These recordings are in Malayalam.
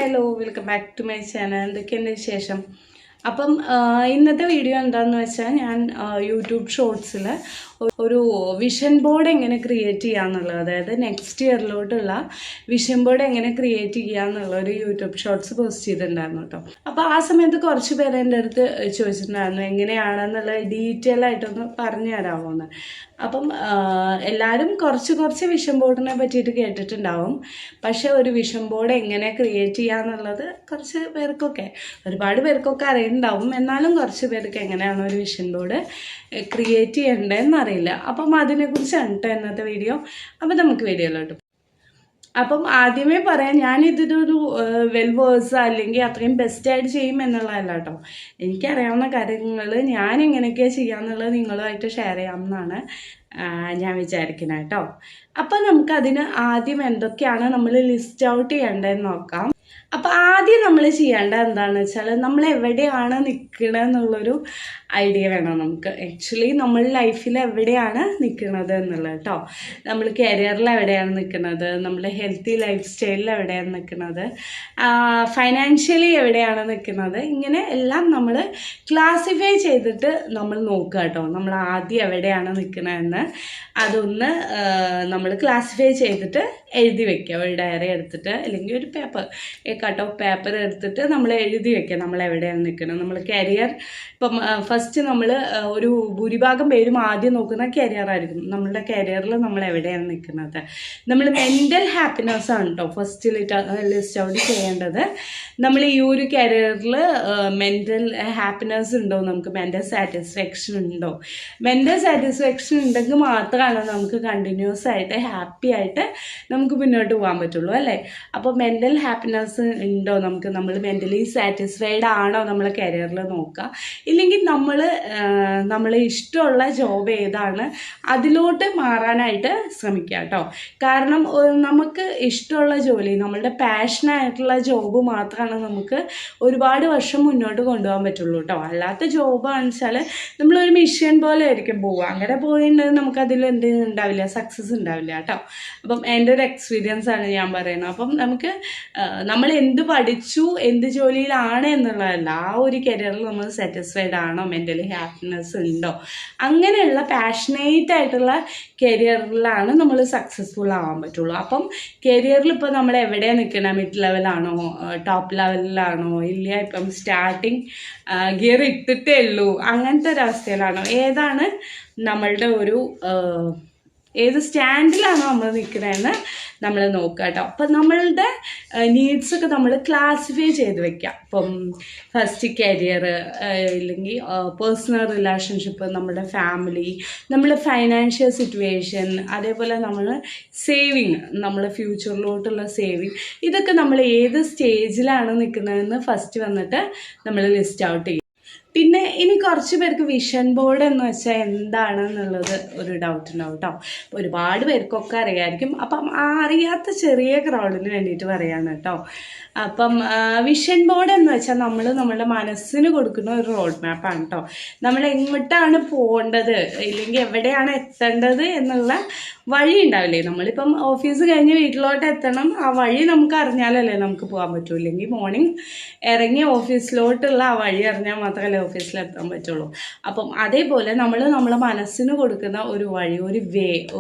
Hello welcome back to my channel. എന്തൊക്കെയുണ്ട് വിശേഷം? അപ്പം ഇന്നത്തെ വീഡിയോ എന്താണെന്ന് വെച്ചാൽ ഞാൻ യൂട്യൂബ് ഷോർട്സിൽ ഒരു വിഷൻ ബോർഡ് എങ്ങനെ ക്രിയേറ്റ് ചെയ്യാന്നുള്ളത്, അതായത് നെക്സ്റ്റ് ഇയറിലോട്ടുള്ള വിഷൻ ബോർഡ് എങ്ങനെ ക്രിയേറ്റ് ചെയ്യാന്നുള്ള ഒരു യൂട്യൂബ് ഷോർട്സ് പോസ്റ്റ് ചെയ്തിട്ടുണ്ടായിരുന്നു കേട്ടോ. അപ്പോൾ ആ സമയത്ത് കുറച്ച് പേര് എൻ്റെ അടുത്ത് ചോദിച്ചിട്ടുണ്ടായിരുന്നു എങ്ങനെയാണെന്നുള്ള ഡീറ്റെയിൽ ആയിട്ടൊന്ന് പറഞ്ഞു തരാമോന്ന്. അപ്പം എല്ലാവരും കുറച്ച് വിഷൻ ബോർഡിനെ പറ്റിയിട്ട് കേട്ടിട്ടുണ്ടാവും. പക്ഷെ ഒരു വിഷൻ ബോർഡ് എങ്ങനെ ക്രിയേറ്റ് ചെയ്യാന്നുള്ളത് കുറച്ച് പേർക്കൊക്കെ, ഒരുപാട് പേർക്കൊക്കെ അറിയുന്നുണ്ടാവും. എന്നാലും കുറച്ച് പേർക്ക് എങ്ങനെയാണ് ഒരു വിഷൻ ബോർഡ് ക്രിയേറ്റ് ചെയ്യേണ്ടതെന്ന് അറിയില്ല. അപ്പം അതിനെക്കുറിച്ചാണ് കേട്ടോ ഇന്നത്തെ വീഡിയോ. അപ്പം നമുക്ക് വീഡിയോയിലോട്ട്. അപ്പം ആദ്യമേ പറയാം, ഞാനിതൊരു വെൽ വേഴ്സ് അല്ലെങ്കിൽ അത്രയും ബെസ്റ്റായിട്ട് ചെയ്യും എന്നുള്ളതല്ല കേട്ടോ. എനിക്കറിയാവുന്ന കാര്യങ്ങൾ ഞാൻ എങ്ങനെയൊക്കെയാണ് ചെയ്യാമെന്നുള്ളത് നിങ്ങളുമായിട്ട് ഷെയർ ചെയ്യാമെന്നാണ് ഞാൻ വിചാരിക്കുന്നത് കേട്ടോ. അപ്പം നമുക്കതിന് ആദ്യം എന്തൊക്കെയാണ് നമ്മൾ ലിസ്റ്റ് ഔട്ട് ചെയ്യേണ്ടതെന്ന് നോക്കാം. അപ്പം ആദ്യം നമ്മൾ ചെയ്യേണ്ടത് എന്താണെന്ന് വെച്ചാൽ നമ്മൾ എവിടെയാണ് നിൽക്കണമെന്നുള്ളൊരു ഐഡിയ വേണം നമുക്ക്. ആക്ച്വലി നമ്മൾ ലൈഫിൽ എവിടെയാണ് നിൽക്കുന്നത് എന്നുള്ളത് കേട്ടോ. നമ്മൾ കരിയറിൽ എവിടെയാണ് നിൽക്കുന്നത്, നമ്മുടെ ഹെൽത്തി ലൈഫ് സ്റ്റൈലിൽ എവിടെയാണ് നിൽക്കുന്നത്, ഫൈനാൻഷ്യലി എവിടെയാണ് നിൽക്കുന്നത്, ഇങ്ങനെ എല്ലാം നമ്മൾ ക്ലാസിഫൈ ചെയ്തിട്ട് നമ്മൾ നോക്കുക കേട്ടോ. നമ്മൾ ആദ്യം എവിടെയാണ് നിൽക്കുന്നതെന്ന് അതൊന്ന് നമ്മൾ ക്ലാസിഫൈ ചെയ്തിട്ട് എഴുതി വെക്കുക. ഒരു ഡയറി എടുത്തിട്ട് അല്ലെങ്കിൽ ഒരു പേപ്പർ, കട്ട് ഓഫ് പേപ്പർ എടുത്തിട്ട് നമ്മൾ എഴുതി വെക്കുക നമ്മൾ എവിടെയാണ് നിൽക്കുന്നത്. നമ്മൾ കരിയർ ഇപ്പം ഫസ്റ്റ് നമ്മൾ ഒരു ഭൂരിഭാഗം പേരും ആദ്യം നോക്കുന്ന കരിയർ ആയിരിക്കും. നമ്മളുടെ കരിയറിൽ നമ്മൾ എവിടെയാണ് നിൽക്കുന്നത്. നമ്മൾ മെൻ്റൽ ഹാപ്പിനെസ് ആണ് കേട്ടോ ഫസ്റ്റ് ലിസ്റ്റ് ഔട്ട് ചെയ്യേണ്ടത്. നമ്മൾ ഈ ഒരു കരിയറിൽ മെൻ്റൽ ഹാപ്പിനെസ് ഉണ്ടോ, നമുക്ക് മെൻ്റൽ സാറ്റിസ്ഫാക്ഷൻ ഉണ്ടോ. മെൻ്റൽ സാറ്റിസ്ഫാക്ഷൻ ഉണ്ടെങ്കിൽ മാത്രമാണ് നമുക്ക് കണ്ടിന്യൂസ് ആയിട്ട് ഹാപ്പി ആയിട്ട് നമുക്ക് മുന്നോട്ട് പോകാൻ പറ്റുള്ളൂ അല്ലേ. അപ്പോൾ മെൻ്റൽ ഹാപ്പിനെസ് ഉണ്ടോ, നമ്മൾ മെൻ്റലി സാറ്റിസ്ഫൈഡ് ആണോ നമ്മളെ കരിയറിൽ നോക്കുക. ഇല്ലെങ്കിൽ നമ്മൾ ഇഷ്ടമുള്ള ജോബ് ഏതാണ് അതിലോട്ട് മാറാനായിട്ട് ശ്രമിക്കുക കേട്ടോ. കാരണം നമുക്ക് ഇഷ്ടമുള്ള ജോലി, നമ്മളുടെ പാഷനായിട്ടുള്ള ജോബ് മാത്രമാണ് നമുക്ക് ഒരുപാട് വർഷം മുന്നോട്ട് കൊണ്ടുപോകാൻ പറ്റുള്ളൂ കേട്ടോ. അല്ലാത്ത ജോബ് ആണെന്ന് വെച്ചാൽ നമ്മളൊരു മിഷൻ പോലെ ആയിരിക്കും പോവുക. അങ്ങനെ പോയിട്ടുണ്ടെങ്കിൽ നമുക്കതിൽ എന്ത് ഉണ്ടാവില്ല, സക്സസ് ഉണ്ടാവില്ല കേട്ടോ. അപ്പം എൻ്റെ ഒരു എക്സ്പീരിയൻസ് ആണ് ഞാൻ പറയുന്നത്. അപ്പം നമ്മൾ എന്ത് പഠിച്ചു, എന്ത് ജോലിയിലാണ് എന്നുള്ളതല്ല, ആ ഒരു കരിയറിൽ നമ്മൾ സാറ്റിസ്ഫൈഡ് ആണോ, മെൻ്റലി ഹാപ്പിനെസ് ഉണ്ടോ, അങ്ങനെയുള്ള പാഷനേറ്റ് ആയിട്ടുള്ള കരിയറിലാണ് നമ്മൾ സക്സസ്ഫുൾ ആവാൻ പറ്റുള്ളൂ. അപ്പം കരിയറിൽ ഇപ്പോൾ നമ്മൾ എവിടെയാണ് നിൽക്കണം, മിഡ് ലെവലാണോ ടോപ്പ് ലെവലിലാണോ, ഇല്ല ഇപ്പം സ്റ്റാർട്ടിങ് ഗിയർ ഇട്ടിട്ടേ ഉള്ളൂ, അങ്ങനത്തെ ഒരവസ്ഥയിലാണോ, ഏതാണ് നമ്മളുടെ ഒരു ഏത് സ്റ്റാൻഡിലാണോ നമ്മൾ നിൽക്കുന്നതെന്ന് നമ്മൾ നോക്കുക കേട്ടോ. അപ്പം നമ്മളുടെ നീഡ്സൊക്കെ നമ്മൾ ക്ലാസിഫൈ ചെയ്ത് വെക്കാം. ഇപ്പം ഫസ്റ്റ് കരിയർ, ഇല്ലെങ്കിൽ പേഴ്സണൽ റിലേഷൻഷിപ്പ്, നമ്മുടെ ഫാമിലി, നമ്മുടെ ഫൈനാൻഷ്യൽ സിറ്റുവേഷൻ, അതേപോലെ നമ്മൾ സേവിങ്, നമ്മുടെ ഫ്യൂച്ചറിലോട്ടുള്ള സേവിങ്, ഇതൊക്കെ നമ്മൾ ഏത് സ്റ്റേജിലാണ് നിൽക്കുന്നതെന്ന് ഫസ്റ്റ് വന്നിട്ട് നമ്മൾ ലിസ്റ്റ് ഔട്ട് ചെയ്യും. പിന്നെ ഇനി കുറച്ച് പേർക്ക് വിഷൻ ബോർഡ് എന്ന് വെച്ചാൽ എന്താണെന്നുള്ളത് ഒരു ഡൗട്ട് ഉണ്ടാവും കേട്ടോ. ഒരുപാട് പേർക്കൊക്കെ അറിയാമായിരിക്കും. അപ്പം അറിയാത്ത ചെറിയ ക്രൗഡിന് വേണ്ടിയിട്ട് പറയാണ് കേട്ടോ. അപ്പം വിഷൻ ബോർഡ് എന്ന് വെച്ചാൽ നമ്മൾ നമ്മുടെ മനസ്സിന് കൊടുക്കുന്ന ഒരു റോഡ് മാപ്പാണ് കേട്ടോ. നമ്മൾ എങ്ങോട്ടാണ് പോകേണ്ടത്, ഇല്ലെങ്കിൽ എവിടെയാണ് എത്തേണ്ടത് എന്നുള്ള വഴി ഉണ്ടാവില്ലേ. നമ്മളിപ്പം ഓഫീസ് കഴിഞ്ഞ് വീട്ടിലോട്ട് എത്തണം, ആ വഴി നമുക്ക് അറിഞ്ഞാലല്ലേ നമുക്ക് പോകാൻ പറ്റൂ. ഇല്ലെങ്കിൽ മോർണിംഗ് ഇറങ്ങി ഓഫീസിലോട്ടുള്ള ആ വഴി അറിഞ്ഞാൽ മാത്രമല്ലേ ഓഫീസിലെത്താൻ പറ്റുള്ളൂ. അപ്പം അതേപോലെ നമ്മളെ മനസ്സിന് കൊടുക്കുന്ന ഒരു വഴി, ഒരു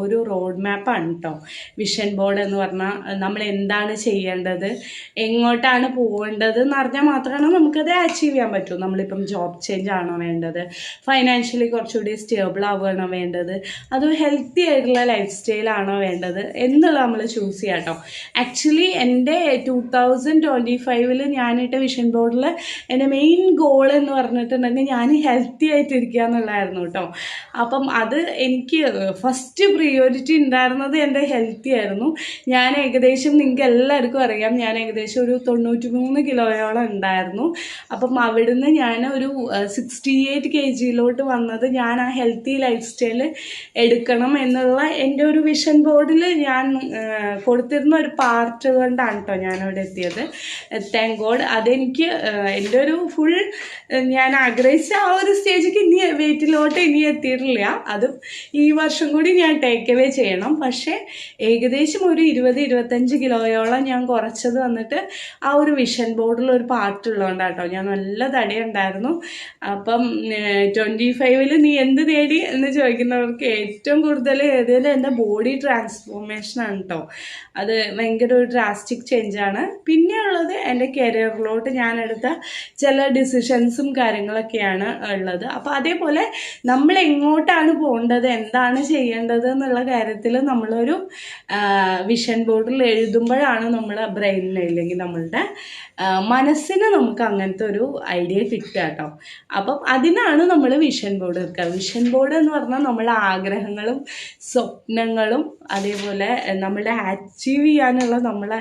ഒരു റോഡ് മാപ്പാണ് കേട്ടോ വിഷൻ ബോർഡ് എന്ന് പറഞ്ഞാൽ. നമ്മൾ എന്താണ് ചെയ്യേണ്ടത്, എങ്ങോട്ടാണ് പോകേണ്ടത് എന്ന് അറിഞ്ഞാൽ മാത്രമാണ് നമുക്കത് അച്ചീവ് ചെയ്യാൻ പറ്റൂ. നമ്മളിപ്പം ജോബ് ചേഞ്ച് ആണോ വേണ്ടത്, ഫൈനാൻഷ്യലി കുറച്ചുകൂടി സ്റ്റേബിൾ ആവുകയാണോ വേണ്ടത്, അതോ ഹെൽത്തി ആയിട്ടുള്ള ലൈഫ് സ്റ്റൈലാണോ വേണ്ടത് എന്നുള്ളത് നമ്മൾ ചൂസ് ചെയ്യാം കേട്ടോ. ആക്ച്വലി എൻ്റെ 2025 ഞാനിട്ട വിഷൻ ബോർഡിൽ എൻ്റെ മെയിൻ ഗോൾ എന്ന് പറഞ്ഞിട്ടുണ്ടെങ്കിൽ ഞാൻ ഹെൽത്തി ആയിട്ടിരിക്കുക എന്നുള്ളതായിരുന്നു കേട്ടോ. അപ്പം അത് എനിക്ക് ഫസ്റ്റ് പ്രിയോറിറ്റി ഉണ്ടായിരുന്നത് എൻ്റെ ഹെൽത്തി ആയിരുന്നു. ഞാൻ ഏകദേശം, നിങ്ങൾക്ക് എല്ലാവർക്കും അറിയാം, ഞാൻ ഏകദേശം ഒരു 93 കിലോയോളം ഉണ്ടായിരുന്നു. അപ്പം അവിടുന്ന് ഞാൻ ഒരു 68 kg വന്നത് ഞാൻ ആ ഹെൽത്തി ലൈഫ് സ്റ്റൈൽ എടുക്കണം എന്നുള്ള എൻ്റെ ഒരു വിഷൻ ബോർഡിൽ ഞാൻ കൊടുത്തിരുന്ന ഒരു പാർട്ട് കൊണ്ടാണ് കേട്ടോ ഞാനവിടെ എത്തിയത്. Thank God. അതെനിക്ക് എൻ്റെ ഒരു ഫുൾ ഞാൻ ആഗ്രഹിച്ച ആ ഒരു സ്റ്റേജിലേക്ക് ഇനി വെയിറ്റിലോട്ട് ഇനി എത്തിയിട്ടില്ല. അതും ഈ വർഷം കൂടി ഞാൻ ടേക്ക് അവേ ചെയ്യണം. പക്ഷേ ഏകദേശം ഒരു 20-25 കിലോയോളം ഞാൻ കുറച്ചത് വന്നിട്ട് ആ ഒരു വിഷൻ ബോർഡിൽ ഒരു പാർട്ട് ഉള്ളതുകൊണ്ടാട്ടോ. ഞാൻ നല്ല തടി ഉണ്ടായിരുന്നു. അപ്പം 25-ൽ നീ എന്ത് നേടി എന്ന് ചോദിക്കുന്നവർക്ക് ഏറ്റവും കൂടുതൽ ഏതെങ്കിലും എൻ്റെ ബോഡി ട്രാൻസ്ഫോർമേഷനാണ് കേട്ടോ. അത് ഭയങ്കര ഒരു ഡ്രാസ്റ്റിക് ചേഞ്ചാണ്. പിന്നെ ഉള്ളത് എൻ്റെ കരിയറിലോട്ട് ഞാൻ എടുത്ത ചില ഡിസിഷൻസും കാര്യങ്ങളൊക്കെയാണ് ഉള്ളത്. അപ്പോൾ അതേപോലെ നമ്മൾ എങ്ങോട്ടാണ് പോകേണ്ടത്, എന്താണ് ചെയ്യേണ്ടത് എന്നുള്ള കാര്യത്തിൽ നമ്മളൊരു വിഷൻ ബോർഡിൽ എഴുതുമ്പോഴാണ് നമ്മളെ ബ്രെയിനിന് ഇല്ലെങ്കിൽ നമ്മളുടെ മനസ്സിന് നമുക്ക് അങ്ങനത്തെ ഒരു ഐഡിയ കിട്ടുക കേട്ടോ. അപ്പം അതിനാണ് നമ്മൾ വിഷൻ ബോർഡ് എടുക്കുക. വിഷൻ ബോർഡ് എന്ന് പറഞ്ഞാൽ നമ്മളെ ആഗ്രഹങ്ങളും സ്വപ്നങ്ങളും അതേപോലെ നമ്മളെ അച്ചീവ് ചെയ്യാനുള്ള നമ്മളെ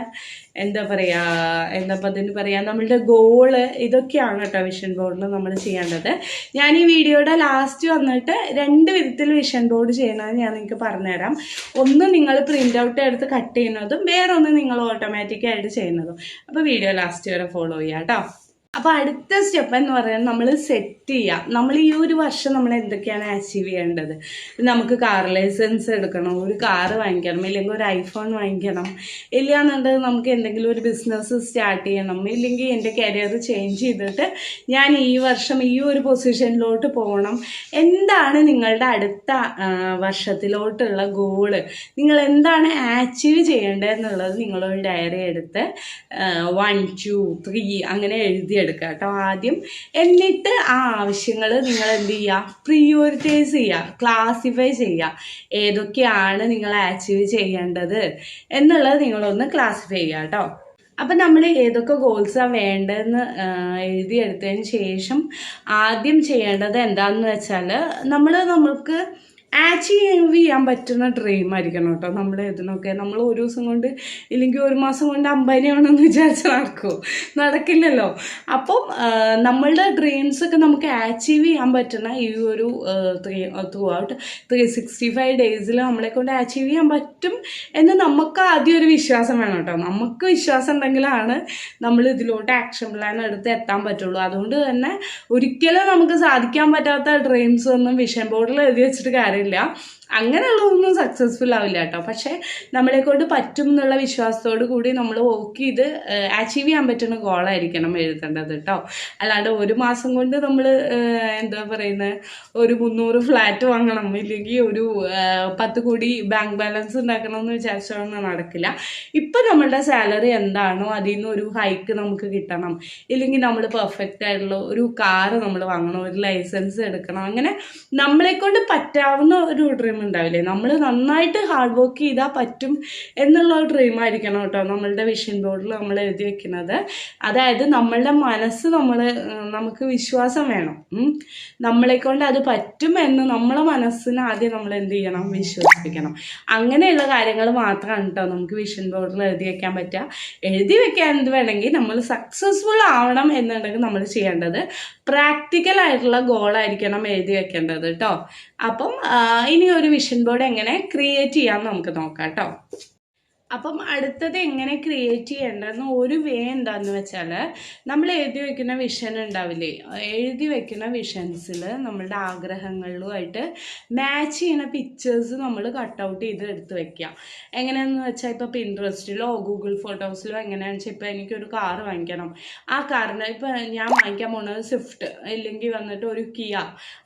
എന്താ പറയുക നമ്മളുടെ ഗോള് ഇതൊക്കെയാണ് കേട്ടോ വിഷൻ ബോർഡിൽ നമ്മൾ ചെയ്യേണ്ടത്. ഞാൻ ഈ വീഡിയോയുടെ ലാസ്റ്റ് വന്നിട്ട് 2 വിധത്തിൽ വിഷൻ ബോർഡ് ചെയ്യണമെന്ന് ഞാൻ നിങ്ങൾക്ക് പറഞ്ഞുതരാം. ഒന്ന് നിങ്ങൾ പ്രിൻ്റ് ഔട്ട് എടുത്ത് കട്ട് ചെയ്യുന്നതും വേറൊന്ന് നിങ്ങൾ ഓട്ടോമാറ്റിക്കായിട്ട് ചെയ്യുന്നതും. അപ്പോൾ വീഡിയോ ലാസ്റ്റ് വരെ ഫോളോ ചെയ്യാം കേട്ടോ. അപ്പോൾ അടുത്ത സ്റ്റെപ്പ് എന്ന് പറയുന്നത് നമ്മൾ സെറ്റ് ചെയ്യുക. നമ്മൾ ഈ ഒരു വർഷം നമ്മൾ എന്തൊക്കെയാണ് അച്ചീവ് ചെയ്യേണ്ടത്. നമുക്ക് കാർ ലൈസൻസ് എടുക്കണം, ഒരു കാറ് വാങ്ങിക്കണം, ഇല്ലെങ്കിൽ ഒരു ഐഫോൺ വാങ്ങിക്കണം, ഇല്ലാന്നുണ്ടെങ്കിൽ നമുക്ക് എന്തെങ്കിലും ഒരു ബിസിനസ് സ്റ്റാർട്ട് ചെയ്യണം, ഇല്ലെങ്കിൽ എൻ്റെ കരിയർ ചേഞ്ച് ചെയ്തിട്ട് ഞാൻ ഈ വർഷം ഈ ഒരു പൊസിഷനിലോട്ട് പോകണം. എന്താണ് നിങ്ങളുടെ അടുത്ത വർഷത്തിലോട്ടുള്ള ഗോള്, നിങ്ങൾ എന്താണ് അച്ചീവ് ചെയ്യേണ്ടതെന്നുള്ളത് നിങ്ങളൊരു ഡയറി എടുത്ത് 1, 2, 3 അങ്ങനെ എഴുതിയെടുക്കുക കേട്ടോ ആദ്യം. എന്നിട്ട് ആ ആവശ്യങ്ങൾ നിങ്ങൾ എന്ത് ചെയ്യുക, പ്രിയോറിറ്റൈസ് ചെയ്യുക, ക്ലാസിഫൈ ചെയ്യുക. ഏതൊക്കെയാണ് നിങ്ങൾ അച്ചീവ് ചെയ്യേണ്ടത് എന്നുള്ളത് നിങ്ങളൊന്ന് ക്ലാസിഫൈ ചെയ്യുക കേട്ടോ. അപ്പം നമ്മൾ ഏതൊക്കെ ഗോൾസാണ് വേണ്ടതെന്ന് എഴുതിയെടുത്തതിന് ശേഷം ആദ്യം ചെയ്യേണ്ടത് എന്താണെന്ന് വെച്ചാൽ നമുക്ക് അച്ചീവ് ചെയ്യാൻ പറ്റുന്ന ഡ്രീം ആയിരിക്കണം കേട്ടോ. നമ്മൾ ഇതിനൊക്കെ നമ്മൾ ഒരു ദിവസം കൊണ്ട് ഇല്ലെങ്കിൽ ഒരു മാസം കൊണ്ട് അമ്പതിനാണെന്ന് വിചാരിച്ചാൽ നടക്കില്ലല്ലോ. അപ്പം നമ്മളുടെ ഡ്രീംസൊക്കെ നമുക്ക് അച്ചീവ് ചെയ്യാൻ പറ്റുന്ന ഈ ഒരു ത്രൂ ഔട്ട് 365 ഡേയ്സിൽ നമ്മളെ കൊണ്ട് അച്ചീവ് ചെയ്യാൻ പറ്റും എന്ന് നമുക്ക് ആദ്യം ഒരു വിശ്വാസം വേണം കേട്ടോ. നമുക്ക് വിശ്വാസം ഉണ്ടെങ്കിലാണ് നമ്മൾ ഇതിലോട്ട് ആക്ഷൻ പ്ലാൻ എടുത്ത് എത്താൻ പറ്റുള്ളൂ. അതുകൊണ്ട് തന്നെ ഒരിക്കലും നമുക്ക് സാധിക്കാൻ പറ്റാത്ത ഡ്രീംസ് ഒന്നും വിഷൻ ബോർഡിൽ എഴുതി വെച്ചിട്ട് കാര്യമില്ല. അങ്ങനെയുള്ളതൊന്നും സക്സസ്ഫുൾ ആവില്ല കേട്ടോ. പക്ഷേ നമ്മളെ കൊണ്ട് പറ്റും എന്നുള്ള വിശ്വാസത്തോടു കൂടി നമ്മൾ വർക്ക് ചെയ്ത് അച്ചീവ് ചെയ്യാൻ പറ്റുന്ന ഗോളായിരിക്കണം എഴുതേണ്ടത് കേട്ടോ. അല്ലാണ്ട് ഒരു മാസം കൊണ്ട് നമ്മൾ ഒരു 300 ഫ്ലാറ്റ് വാങ്ങണം, ഇല്ലെങ്കിൽ ഒരു 10 കോടി ബാങ്ക് ബാലൻസ് ഉണ്ടാക്കണം എന്ന് വിചാരിച്ചൊന്നും നടക്കില്ല. ഇപ്പം നമ്മളുടെ സാലറി എന്താണോ അതിൽ നിന്ന് ഒരു ഹൈക്ക് നമുക്ക് കിട്ടണം, ഇല്ലെങ്കിൽ നമ്മൾ പെർഫെക്റ്റ് ആയിട്ടുള്ള ഒരു കാറ് നമ്മൾ വാങ്ങണം, ഒരു ലൈസൻസ് എടുക്കണം. അങ്ങനെ നമ്മളെ കൊണ്ട് പറ്റാവുന്ന ഒരു ഡ്രീം ഉണ്ടാവില്ലേ, നമ്മൾ നന്നായിട്ട് ഹാർഡ് വർക്ക് ചെയ്താൽ പറ്റും എന്നുള്ള ഡ്രീം ആയിരിക്കണം കേട്ടോ നമ്മളുടെ വിഷൻ ബോർഡിൽ നമ്മൾ എഴുതി വെക്കുന്നത്. അതായത് നമ്മളുടെ മനസ്സ് നമുക്ക് വിശ്വാസം വേണം, നമ്മളെ കൊണ്ട് അത് പറ്റും എന്ന് നമ്മളെ മനസ്സിന് ആദ്യം നമ്മൾ എന്ത് ചെയ്യണം, വിശ്വസിപ്പിക്കണം. അങ്ങനെയുള്ള കാര്യങ്ങൾ മാത്രമാണ് കേട്ടോ നമുക്ക് വിഷൻ ബോർഡിൽ എഴുതി വെക്കാൻ പറ്റുക. എഴുതി വെക്കാൻ എന്ത് വേണമെങ്കിൽ നമ്മൾ സക്സസ്ഫുൾ ആവണം എന്നുണ്ടെങ്കിൽ നമ്മൾ ചെയ്യേണ്ടത് പ്രാക്ടിക്കൽ ആയിട്ടുള്ള ഗോളായിരിക്കണം എഴുതി വെക്കേണ്ടത് കേട്ടോ. അപ്പം ഇനി ഒരു വിഷൻ ബോർഡ് എങ്ങനെ ക്രിയേറ്റ് ചെയ്യാമെന്ന് നമുക്ക് നോക്കാം കേട്ടോ. അപ്പം അടുത്തത് എങ്ങനെ ക്രിയേറ്റ് ചെയ്യേണ്ടതെന്ന് ഒരു വേ എന്താണെന്ന് വെച്ചാൽ നമ്മൾ എഴുതി വെക്കുന്ന വിഷൻ ഉണ്ടാവില്ലേ, എഴുതി വെക്കുന്ന വിഷൻസിൽ നമ്മളുടെ ആഗ്രഹങ്ങളുമായിട്ട് മാച്ച് ചെയ്യുന്ന പിക്ചേഴ്സ് നമ്മൾ കട്ടൗട്ട് ചെയ്ത് എടുത്ത് വെക്കുക. എങ്ങനെയാണെന്ന് വെച്ചാൽ ഇപ്പോൾ പിൻട്രസ്റ്റിലോ ഗൂഗിൾ ഫോട്ടോസിലോ എങ്ങനെയാണെന്ന് വെച്ചാൽ ഇപ്പോൾ എനിക്കൊരു കാറ് വാങ്ങിക്കണം, ആ കാറിന് ഇപ്പോൾ ഞാൻ വാങ്ങിക്കാൻ പോകുന്നത് സ്വിഫ്റ്റ് ഇല്ലെങ്കിൽ വന്നിട്ട് ഒരു കിയ,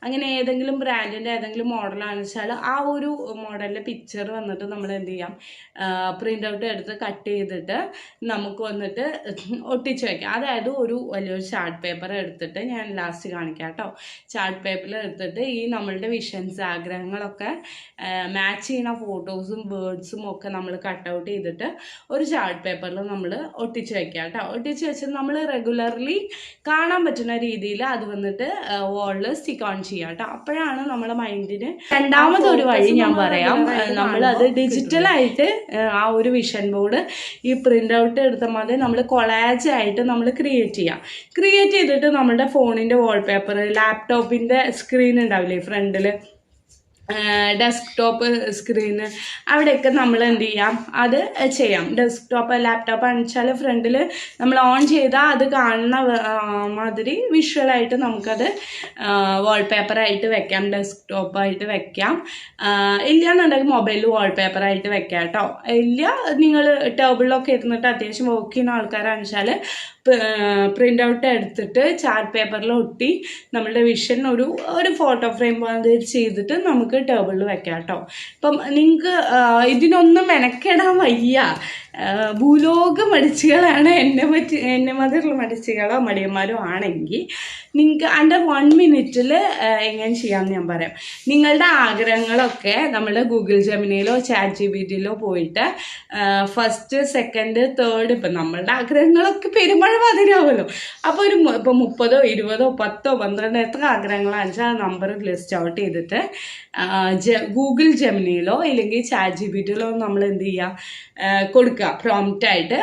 അങ്ങനെ ഏതെങ്കിലും ബ്രാൻഡിൻ്റെ ഏതെങ്കിലും മോഡലാണെന്ന് വെച്ചാൽ ആ ഒരു മോഡലിൻ്റെ പിക്ചർ വന്നിട്ട് നമ്മൾ എന്ത് ചെയ്യാം, പ്രിൻ്റ് ഔട്ട് എടുത്ത് കട്ട് ചെയ്തിട്ട് നമുക്ക് വന്നിട്ട് ഒട്ടിച്ച് വയ്ക്കാം. അതായത് ഒരു വലിയൊരു ചാർട്ട് പേപ്പർ എടുത്തിട്ട് ഞാൻ ലാസ്റ്റ് കാണിക്കാം കേട്ടോ. ചാർട്ട് പേപ്പറിൽ എടുത്തിട്ട് ഈ നമ്മളുടെ വിഷൻസ് ആഗ്രഹങ്ങളൊക്കെ മാച്ച് ചെയ്യുന്ന ഫോട്ടോസും വേർഡ്സും ഒക്കെ നമ്മൾ കട്ട് ഔട്ട് ചെയ്തിട്ട് ഒരു ചാർട്ട് പേപ്പറിൽ നമ്മൾ ഒട്ടിച്ച് വയ്ക്കാം കേട്ടോ. ഒട്ടിച്ച് വെച്ചിട്ട് നമ്മൾ റെഗുലർലി കാണാൻ പറ്റുന്ന രീതിയിൽ അത് വന്നിട്ട് വാളിൽ സ്റ്റിക്ക് ഓൺ ചെയ്യാം കേട്ടോ. അപ്പോഴാണ് നമ്മുടെ മൈൻഡിന് രണ്ടാമതൊരു വഴി ഞാൻ പറയാം, നമ്മളത് ഡിജിറ്റലായിട്ട് ആ ഒരു വിഷൻ ബോർഡ് ഈ പ്രിൻ്റ് ഔട്ട് എടുത്ത മാതിരി നമ്മൾ കൊളാജ് ആയിട്ട് നമ്മൾ ക്രിയേറ്റ് ചെയ്തിട്ട് നമ്മുടെ ഫോണിൻ്റെ വാൾപേപ്പർ, ലാപ്ടോപ്പിൻ്റെ സ്ക്രീൻ ഉണ്ടാവില്ലേ ഫ്രണ്ടിൽ, ഡെസ്ക്ടോപ്പ് സ്ക്രീന് അവിടെയൊക്കെ നമ്മൾ എന്ത് ചെയ്യാം, അത് ചെയ്യാം. ഡെസ്ക്ടോപ്പ് ലാപ്ടോപ്പ് അണിച്ചാൽ ഫ്രണ്ടിൽ നമ്മൾ ഓൺ ചെയ്താൽ അത് കാണുന്ന മാതിരി വിഷ്വലായിട്ട് നമുക്കത് വാൾപേപ്പറായിട്ട് വെക്കാം, ഡെസ്ക്ടോപ്പായിട്ട് വെക്കാം. ഇല്ലയെന്നുണ്ടെങ്കിൽ മൊബൈലിൽ വാൾപേപ്പറായിട്ട് വെക്കാം കേട്ടോ. ഇല്ല നിങ്ങൾ ടേബിളിലൊക്കെ ഇരുന്നിട്ട് അത്യാവശ്യം വർക്ക് ചെയ്യുന്ന ആൾക്കാരാണെന്ന് വെച്ചാൽ പ്രിൻ്റ് ഔട്ട് എടുത്തിട്ട് ചാർട്ട് പേപ്പറിൽ ഒട്ടി നമ്മളുടെ വിഷൻ ഒരു ഫോട്ടോ ഫ്രെയിം മാതിരി ചെയ്തിട്ട് നമുക്ക് ടേബിളിൽ വെക്കാം കേട്ടോ. അപ്പം നിങ്ങൾക്ക് ഇതിനൊന്നും മെനക്കെടാൻ വയ്യ, ഭൂലോക മടിച്ചുകളാണ് എന്നെ മാതിരിയുള്ള മടിച്ചുകളോ മടിയന്മാരോ ആണെങ്കിൽ നിങ്ങൾക്ക് അതിൻ്റെ 1 മിനിറ്റിൽ എങ്ങനെ ചെയ്യാമെന്ന് ഞാൻ പറയാം. നിങ്ങളുടെ ആഗ്രഹങ്ങളൊക്കെ നമ്മൾ ഗൂഗിൾ ജെമിനിയിലോ ചാറ്റ് ജിപിടിയിലോ പോയിട്ട് ഫസ്റ്റ്, സെക്കൻഡ്, തേർഡ് ഇപ്പം നമ്മളുടെ ആഗ്രഹങ്ങളൊക്കെ പെരുമഴ പതിരാവുമല്ലോ. അപ്പോൾ ഇപ്പോൾ 30, 20, 10, 12 എത്ര ആഗ്രഹങ്ങളാണെന്ന് വെച്ചാൽ ആ നമ്പർ ലിസ്റ്റ് ഔട്ട് ചെയ്തിട്ട് ഗൂഗിൾ ജെമിനിയിലോ ഇല്ലെങ്കിൽ ചാറ്റ് ജിപിടിയിലോ നമ്മൾ എന്ത് ചെയ്യുക, കൊടുക്കുക പ്രോംപ്റ്റായിട്ട്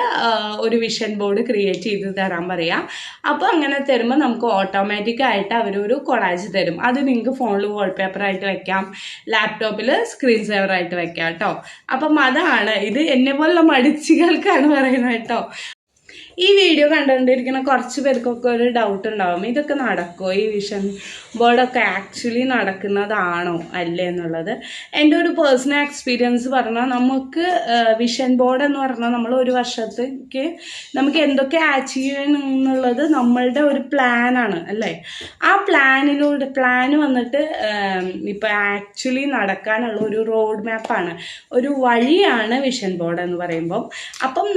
ഒരു വിഷൻ ബോർഡ് ക്രിയേറ്റ് ചെയ്ത് തരാൻ പറയാം. അപ്പോൾ അങ്ങനെ തരുമ്പോൾ നമുക്ക് ഓട്ടോമാറ്റിക്കായിട്ട് അവരൊരു കൊളാജ് തരും. അത് നിങ്ങൾക്ക് ഫോണിൽ വാൾപേപ്പറായിട്ട് വെക്കാം, ലാപ്ടോപ്പിൽ സ്ക്രീൻ സേവറായിട്ട് വെക്കാം കേട്ടോ. അപ്പം അതാണ് ഇത് എന്നെ പോലുള്ള മടിച്ചികൾക്കാണ് പറയുന്നത് കേട്ടോ. ഈ വീഡിയോ കണ്ടുകൊണ്ടിരിക്കുന്ന കുറച്ച് പേർക്കൊക്കെ ഒരു ഡൗട്ട് ഉണ്ടാവും, ഇതൊക്കെ നടക്കുമോ, ഈ വിഷൻ ബോർഡൊക്കെ ആക്ച്വലി നടക്കുന്നതാണോ അല്ലേ എന്നുള്ളത്. എൻ്റെ ഒരു പേഴ്സണൽ എക്സ്പീരിയൻസ് പറഞ്ഞാൽ നമുക്ക് വിഷൻ ബോർഡ് എന്ന് പറഞ്ഞാൽ നമ്മൾ ഒരു വർഷത്തേക്ക് നമുക്ക് എന്തൊക്കെ അച്ചീവ് ചെയ്യണം എന്നുള്ളത് നമ്മളുടെ ഒരു പ്ലാനാണ് അല്ലേ. ആ പ്ലാൻ വന്നിട്ട് ഇപ്പം ആക്ച്വലി നടക്കാനുള്ള ഒരു റോഡ് മാപ്പാണ്, ഒരു വഴിയാണ് വിഷൻ ബോർഡ് എന്ന് പറയുമ്പം. അപ്പം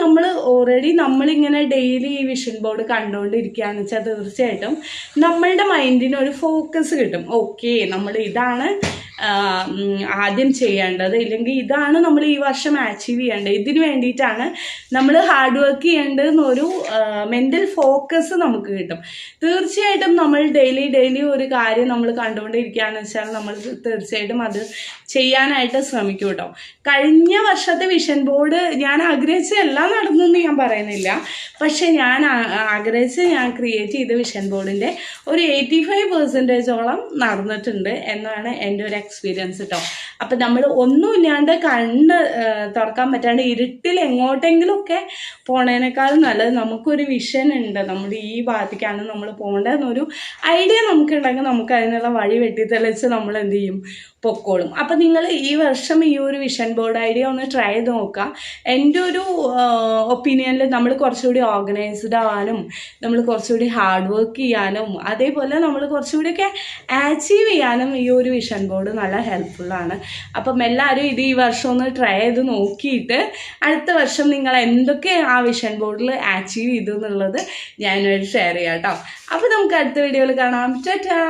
നമ്മളിങ്ങനെ ഡെയിലി ഈ വിഷൻ ബോർഡ് കണ്ടുകൊണ്ടിരിക്കുകയാണെന്ന് വെച്ചാൽ തീർച്ചയായിട്ടും നമ്മളുടെ മൈൻഡിന് ഒരു ഫോക്കസ് കിട്ടും. ഓക്കെ, നമ്മൾ ഇതാണ് ആദ്യം ചെയ്യേണ്ടത്, ഇല്ലെങ്കിൽ ഇതാണ് നമ്മൾ ഈ വർഷം അച്ചീവ് ചെയ്യേണ്ടത്, ഇതിന് വേണ്ടിയിട്ടാണ് നമ്മൾ ഹാർഡ് വർക്ക് ചെയ്യേണ്ടതെന്നൊരു മെൻ്റൽ ഫോക്കസ് നമുക്ക് കിട്ടും. തീർച്ചയായിട്ടും നമ്മൾ ഡെയിലി ഒരു കാര്യം നമ്മൾ കണ്ടുകൊണ്ടിരിക്കുകയാണെന്ന് വെച്ചാൽ നമ്മൾ തീർച്ചയായിട്ടും അത് ചെയ്യാനായിട്ട് ശ്രമിക്കും കേട്ടോ. കഴിഞ്ഞ വർഷത്തെ വിഷൻ ബോർഡ് ഞാൻ ആഗ്രഹിച്ചതെല്ലാം നടന്നെന്ന് ഞാൻ പറയുന്നില്ല, പക്ഷെ ഞാൻ ക്രിയേറ്റ് ചെയ്ത വിഷൻ ബോർഡിൻ്റെ ഒരു 85% നടന്നിട്ടുണ്ട് എന്നാണ് എൻ്റെ ഒരു എക്സ്പീരിയൻസ് കേട്ടോ. അപ്പം നമ്മൾ ഒന്നുമില്ലാണ്ട് കണ്ണ് തുറക്കാൻ പറ്റാണ്ട് ഇരുട്ടിൽ എങ്ങോട്ടെങ്കിലുമൊക്കെ പോണതിനേക്കാളും നല്ലത് നമുക്കൊരു വിഷൻ ഉണ്ട്, നമ്മൾ ഈ ഭാഗത്തേക്കാണ് നമ്മൾ പോകേണ്ടതെന്നൊരു ഐഡിയ നമുക്കുണ്ടെങ്കിൽ നമുക്ക് അതിനുള്ള വഴി വെട്ടിത്തെളിച്ച് നമ്മൾ എന്ത് ചെയ്യും, പൊക്കോളും. അപ്പം നിങ്ങൾ ഈ വർഷം ഈ ഒരു വിഷൻ ബോർഡ് ഐഡിയ ഒന്ന് ട്രൈ ചെയ്ത് നോക്കുക. എൻ്റെ ഒരു ഒപ്പീനിയനിൽ നമ്മൾ കുറച്ചുകൂടി ഓർഗനൈസ്ഡ് ആവാനും നമ്മൾ കുറച്ചുകൂടി ഹാർഡ് വർക്ക് ചെയ്യാനും അതേപോലെ നമ്മൾ കുറച്ചുകൂടിയൊക്കെ അച്ചീവ് ചെയ്യാനും ഈ ഒരു വിഷൻ ബോർഡ് നല്ല ഹെൽപ്ഫുള്ളാണ്. അപ്പം എല്ലാവരും ഇത് ഈ വർഷം ഒന്ന് ട്രൈ ചെയ്ത് നോക്കിയിട്ട് അടുത്ത വർഷം നിങ്ങൾ എന്തൊക്കെ ആ വിഷൻ ബോർഡിൽ അച്ചീവ് ചെയ്തു എന്നുള്ളത് ഞാനൊരു ഷെയർ ചെയ്യാം കേട്ടോ. അപ്പോൾ നമുക്ക് അടുത്ത വീഡിയോയിൽ കാണാം. ടാറ്റാ.